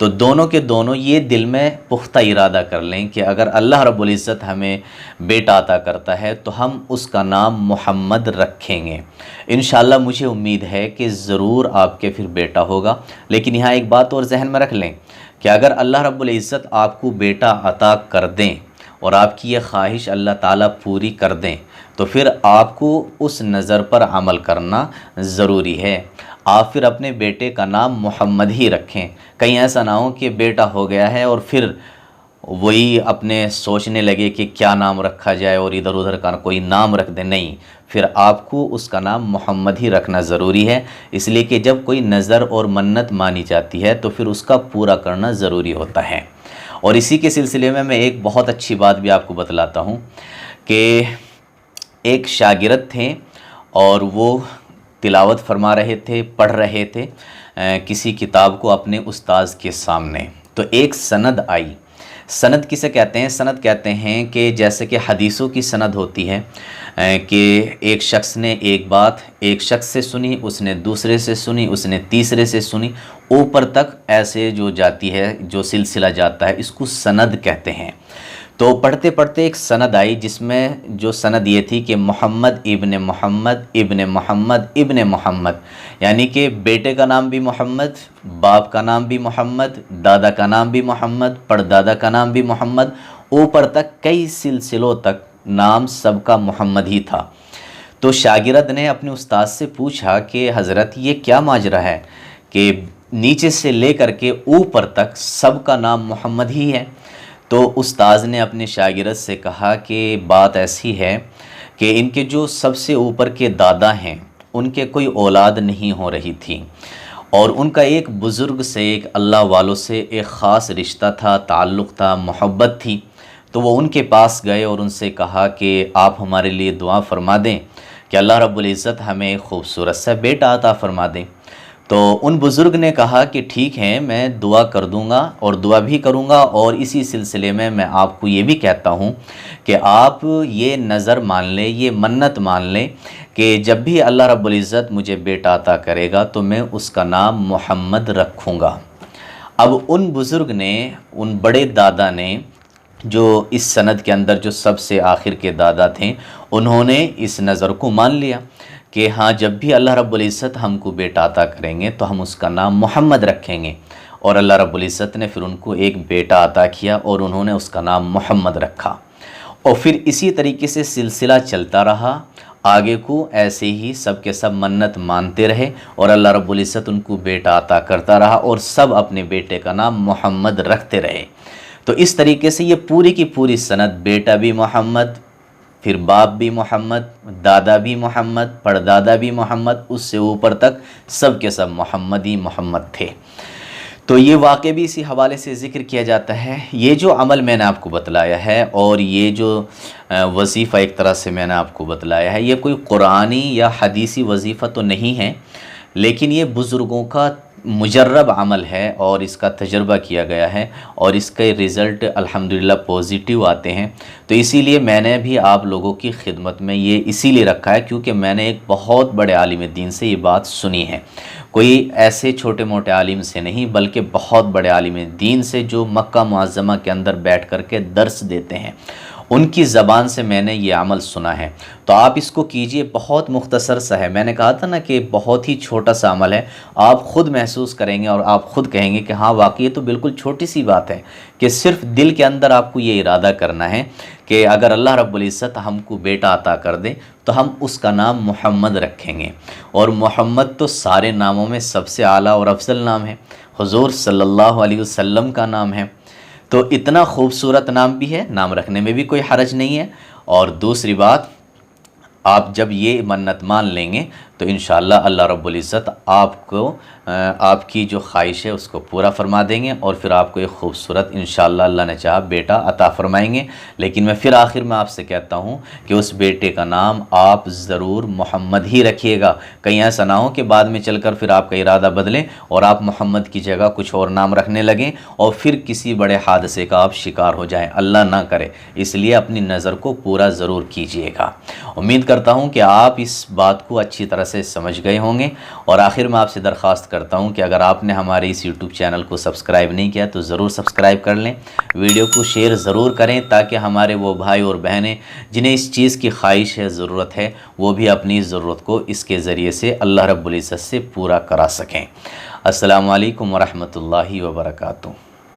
تو دونوں کے دونوں یہ دل میں پختہ ارادہ کر لیں کہ اگر اللہ رب العزت ہمیں بیٹا عطا کرتا ہے تو ہم اس کا نام محمد رکھیں گے۔ انشاءاللہ مجھے امید ہے کہ ضرور آپ کے پھر بیٹا ہوگا، لیکن یہاں ایک بات اور ذہن میں رکھ لیں کہ اگر اللہ رب العزت آپ کو بیٹا عطا کر دیں اور آپ کی یہ خواہش اللہ تعالیٰ پوری کر دیں تو پھر آپ کو اس نظر پر عمل کرنا ضروری ہے۔ آپ پھر اپنے بیٹے کا نام محمد ہی رکھیں، کہیں ایسا نہ ہو کہ بیٹا ہو گیا ہے اور پھر وہی اپنے سوچنے لگے کہ کیا نام رکھا جائے اور ادھر ادھر کا کوئی نام رکھ دے۔ نہیں، پھر آپ کو اس کا نام محمد ہی رکھنا ضروری ہے، اس لیے کہ جب کوئی نظر اور منت مانی جاتی ہے تو پھر اس کا پورا کرنا ضروری ہوتا ہے۔ اور اسی کے سلسلے میں ایک بہت اچھی بات بھی آپ کو بتلاتا ہوں کہ ایک شاگرد تھے اور وہ تلاوت فرما رہے تھے، پڑھ رہے تھے کسی کتاب کو اپنے استاذ کے سامنے، تو ایک سند آئی۔ سند کسے کہتے ہیں؟ سند کہتے ہیں کہ جیسے کہ حدیثوں کی سند ہوتی ہے کہ ایک شخص نے ایک بات ایک شخص سے سنی، اس نے دوسرے سے سنی، اس نے تیسرے سے سنی، اوپر تک ایسے جو جاتی ہے، جو سلسلہ جاتا ہے، اس کو سند کہتے ہیں۔ تو پڑھتے پڑھتے ایک سند آئی جس میں جو سند یہ تھی کہ محمد ابن محمد ابن محمد ابن محمد، یعنی کہ بیٹے کا نام بھی محمد، باپ کا نام بھی محمد، دادا کا نام بھی محمد، پردادا کا نام بھی محمد، اوپر تک کئی سلسلوں تک نام سب کا محمد ہی تھا۔ تو شاگرد نے اپنے استاد سے پوچھا کہ حضرت یہ کیا ماجرا ہے کہ نیچے سے لے کر کے اوپر تک سب کا نام محمد ہی ہے؟ تو استاذ نے اپنے شاگرد سے کہا کہ بات ایسی ہے کہ ان کے جو سب سے اوپر کے دادا ہیں ان کے کوئی اولاد نہیں ہو رہی تھی، اور ان کا ایک بزرگ سے، ایک اللہ والوں سے ایک خاص رشتہ تھا، تعلق تھا، محبت تھی۔ تو وہ ان کے پاس گئے اور ان سے کہا کہ آپ ہمارے لیے دعا فرما دیں کہ اللہ رب العزت ہمیں خوبصورت سا بیٹا عطا فرما دیں۔ تو ان بزرگ نے کہا کہ ٹھیک ہے، میں دعا کر دوں گا اور دعا بھی کروں گا، اور اسی سلسلے میں آپ کو یہ بھی کہتا ہوں کہ آپ یہ نظر مان لیں، یہ منت مان لیں کہ جب بھی اللہ رب العزت مجھے بیٹا عطا کرے گا تو میں اس کا نام محمد رکھوں گا۔ اب ان بزرگ نے، ان بڑے دادا نے، جو اس سند کے اندر جو سب سے آخر کے دادا تھے، انہوں نے اس نظر کو مان لیا کہ ہاں جب بھی اللہ رب العزت ہم کو بیٹا عطا کریں گے تو ہم اس کا نام محمد رکھیں گے، اور اللہ رب العزت نے پھر ان کو ایک بیٹا عطا کیا اور انہوں نے اس کا نام محمد رکھا۔ اور پھر اسی طریقے سے سلسلہ چلتا رہا، آگے کو ایسے ہی سب کے سب منت مانتے رہے اور اللہ رب العزت ان کو بیٹا عطا کرتا رہا، اور سب اپنے بیٹے کا نام محمد رکھتے رہے۔ تو اس طریقے سے یہ پوری کی پوری سند، بیٹا بھی محمد، پھر باپ بھی محمد، دادا بھی محمد، پردادا بھی محمد، اس سے اوپر تک سب کے سب محمد ہی محمد تھے۔ تو یہ واقعہ بھی اسی حوالے سے ذکر کیا جاتا ہے۔ یہ جو عمل میں نے آپ کو بتلایا ہے اور یہ جو وظیفہ ایک طرح سے میں نے آپ کو بتلایا ہے، یہ کوئی قرآنی یا حدیثی وظیفہ تو نہیں ہے، لیکن یہ بزرگوں کا مجرب عمل ہے اور اس کا تجربہ کیا گیا ہے، اور اس کے رزلٹ الحمدللہ پوزیٹیو آتے ہیں۔ تو اسی لیے میں نے بھی آپ لوگوں کی خدمت میں یہ اسی لیے رکھا ہے کیونکہ میں نے ایک بہت بڑے عالم دین سے یہ بات سنی ہے، کوئی ایسے چھوٹے موٹے عالم سے نہیں بلکہ بہت بڑے عالم دین سے، جو مکہ معظمہ کے اندر بیٹھ کر کے درس دیتے ہیں، ان کی زبان سے میں نے یہ عمل سنا ہے۔ تو آپ اس کو کیجئے، بہت مختصر سا ہے، میں نے کہا تھا نا کہ بہت ہی چھوٹا سا عمل ہے، آپ خود محسوس کریں گے اور آپ خود کہیں گے کہ ہاں واقعی تو بالکل چھوٹی سی بات ہے، کہ صرف دل کے اندر آپ کو یہ ارادہ کرنا ہے کہ اگر اللہ رب العزت ہم کو بیٹا عطا کر دے تو ہم اس کا نام محمد رکھیں گے، اور محمد تو سارے ناموں میں سب سے اعلیٰ اور افضل نام ہے، حضور صلی اللہ علیہ وسلم کا نام ہے، تو اتنا خوبصورت نام بھی ہے، نام رکھنے میں بھی کوئی حرج نہیں ہے۔ اور دوسری بات، آپ جب یہ منت مان لیں گے تو انشاءاللہ اللہ رب العزت آپ کو آپ کی جو خواہش ہے اس کو پورا فرما دیں گے، اور پھر آپ کو ایک خوبصورت انشاءاللہ اللہ نے چاہا بیٹا عطا فرمائیں گے۔ لیکن میں پھر آخر میں آپ سے کہتا ہوں کہ اس بیٹے کا نام آپ ضرور محمد ہی رکھیے گا، کہیں ایسا نہ ہو کہ بعد میں چل کر پھر آپ کا ارادہ بدلیں اور آپ محمد کی جگہ کچھ اور نام رکھنے لگیں اور پھر کسی بڑے حادثے کا آپ شکار ہو جائیں، اللہ نہ کرے۔ اس لیے اپنی نظر کو پورا ضرور کیجیے گا۔ امید کرتا ہوں کہ آپ اس بات کو اچھی طرح سے سمجھ گئے ہوں گے۔ اور آخر میں آپ سے درخواست کرتا ہوں کہ اگر آپ نے ہمارے اس یوٹیوب چینل کو سبسکرائب نہیں کیا تو ضرور سبسکرائب کر لیں، ویڈیو کو شیئر ضرور کریں تاکہ ہمارے وہ بھائی اور بہنیں جنہیں اس چیز کی خواہش ہے، ضرورت ہے، وہ بھی اپنی ضرورت کو اس کے ذریعے سے اللہ رب العزت سے پورا کرا سکیں۔ السلام علیکم ورحمۃ اللہ وبرکاتہ۔